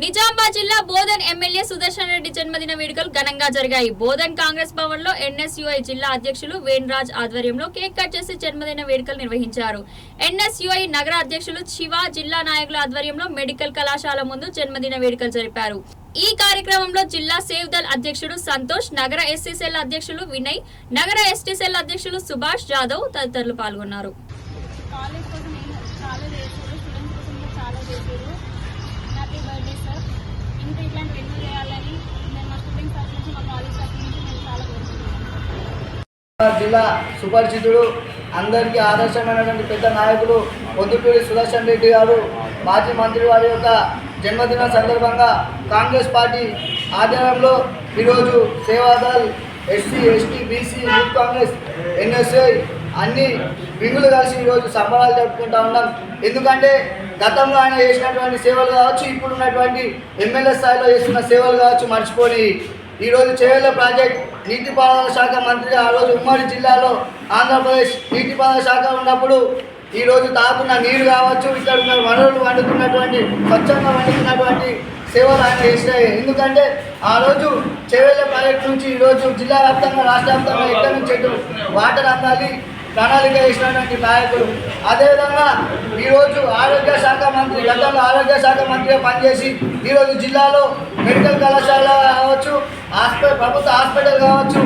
నిజామాబాద్ జిల్లా బోధన్ ఎమ్మెల్యే సుదర్శన్ రెడ్డి జన్మదిన వేడుకలు ఘనంగా జరిగాయి. బోధన్ కాంగ్రెస్ భవన్ లో ఎన్ఎస్యుఐ జిల్లా అధ్యక్షులు వేణ్రాజ్ ఆధ్వర్యంలో కేక్ కట్ చేసి జన్మదిన వేడుకలు నిర్వహించారు. ఎన్ఎస్యుఐ నగర అధ్యక్షులు శివ, జిల్లా నాయకుల ఆధ్వర్యంలో మెడికల్ కళాశాల ముందు జన్మదిన వేడుకలు జరిపారు. ఈ కార్యక్రమంలో జిల్లా సేవ్ దల్ అధ్యక్షుడు సంతోష్, నగర ఎస్సీ సెల్ అధ్యక్షులు వినయ్, నగర ఎస్టీ సెల్ అధ్యక్షులు సుభాష్ జాదవ్ తదితరులు పాల్గొన్నారు. జిల్లా సుపరిచితుడు, అందరికీ ఆదర్శమైనటువంటి పెద్ద నాయకులు పొద్దుటూరి సుదర్శన్ రెడ్డి గారు మాజీ మంత్రి వారి యొక్క జన్మదిన సందర్భంగా కాంగ్రెస్ పార్టీ ఆధ్వర్యంలో ఈరోజు Seva Dal, SC, ST, BC, youth Congress, NSI అన్ని వింగులు కలిసి ఈరోజు సంబరాలు జరుపుకుంటూ ఉన్నాం. ఎందుకంటే గతంలో ఆయన చేసినటువంటి సేవలు కావచ్చు, ఇప్పుడు ఉన్నటువంటి ఎమ్మెల్యే స్థాయిలో చేస్తున్న సేవలు కావచ్చు మర్చిపోయి ఈరోజు చేవెళ్ళ ప్రాజెక్ట్ నీటిపారుదల శాఖ మంత్రిగా ఆ రోజు ఉమ్మడి జిల్లాలో ఆంధ్రప్రదేశ్ నీటిపారుదల శాఖ ఉన్నప్పుడు ఈరోజు తాగుతున్న నీరు కావచ్చు, ఇక్కడ ఉన్న వనరులు వండుతున్నటువంటి స్వచ్ఛంగా వండుతున్నటువంటి సేవలు ఆయన చేసినాయి. ఎందుకంటే ఆ రోజు చేవెళ్ళ ప్రాజెక్ట్ నుంచి ఈరోజు జిల్లా వ్యాప్తంగా, రాష్ట్ర వ్యాప్తంగా ఎక్కడి నుంచి ఎటు వాటర్ అందాలి ప్రణాళిక చేసినటువంటి నాయకుడు. అదేవిధంగా ఈరోజు ఆరోగ్య శాఖ మంత్రి, గతంలో ఆరోగ్య శాఖ మంత్రిగా పనిచేసి ఈరోజు జిల్లాలో మెడికల్ కళాశాల కావచ్చు, ప్రభుత్వ హాస్పిటల్ కావచ్చు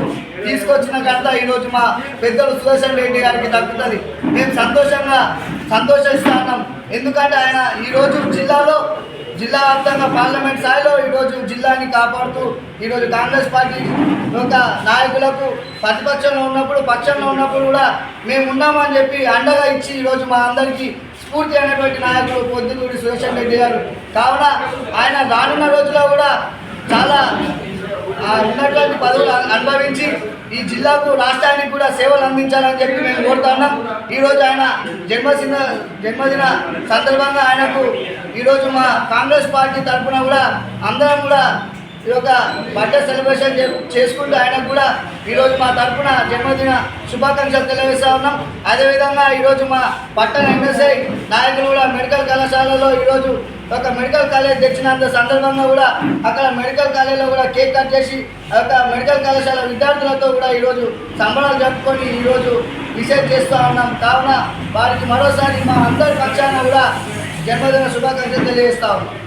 తీసుకొచ్చిన ఘనత ఈరోజు మా పెద్దలు సుదర్శన్ రెడ్డి గారికి దక్కుతుంది. మేము సంతోషిస్తున్నాం. ఎందుకంటే ఆయన ఈరోజు జిల్లా వ్యాప్తంగా పార్లమెంట్ స్థాయిలో ఈరోజు జిల్లాని కాపాడుతూ ఈరోజు కాంగ్రెస్ పార్టీ యొక్క నాయకులకు ప్రతిపక్షంలో ఉన్నప్పుడు, పక్షంలో ఉన్నప్పుడు కూడా మేము ఉన్నామని చెప్పి అండగా ఇచ్చి ఈరోజు మా అందరికీ స్ఫూర్తి అయినటువంటి నాయకులు పొద్దుటూరి సుదర్శన్ రెడ్డి గారు. కావున ఆయన రానున్న రోజుల్లో కూడా చాలా ఉన్నటువంటి పదవులు అనుభవించి ఈ జిల్లాకు, రాష్ట్రానికి కూడా సేవలు అందించాలని చెప్పి మేము కోరుతున్నాం. ఈరోజు ఆయన జన్మదిన సందర్భంగా ఆయనకు ఈరోజు మా కాంగ్రెస్ పార్టీ తరఫున కూడా అందరం కూడా ఈ యొక్క బర్త్డే సెలబ్రేషన్ చేసుకుంటూ ఆయనకు కూడా ఈరోజు మా తరఫున జన్మదిన శుభాకాంక్షలు తెలియజేస్తూ ఉన్నాం. అదేవిధంగా ఈరోజు మా పట్టణ ఎన్ఎస్ఐ నాయకులు కూడా మెడికల్ కళాశాలలో ఈరోజు ఒక మెడికల్ కాలేజ్ తెచ్చినంత సందర్భంగా కూడా అక్కడ మెడికల్ కాలేజీలో కూడా కేక్ కట్ చేసి ఆ యొక్క మెడికల్ కళాశాల విద్యార్థులతో కూడా ఈరోజు సంబరాలు జరుపుకొని ఈరోజు విషయం చేస్తూ ఉన్నాం. కావున వారికి మరోసారి మా అందరి పక్షాన కూడా జన్మదిన శుభాకాంక్షలు తెలియజేస్తా ఉన్నాం.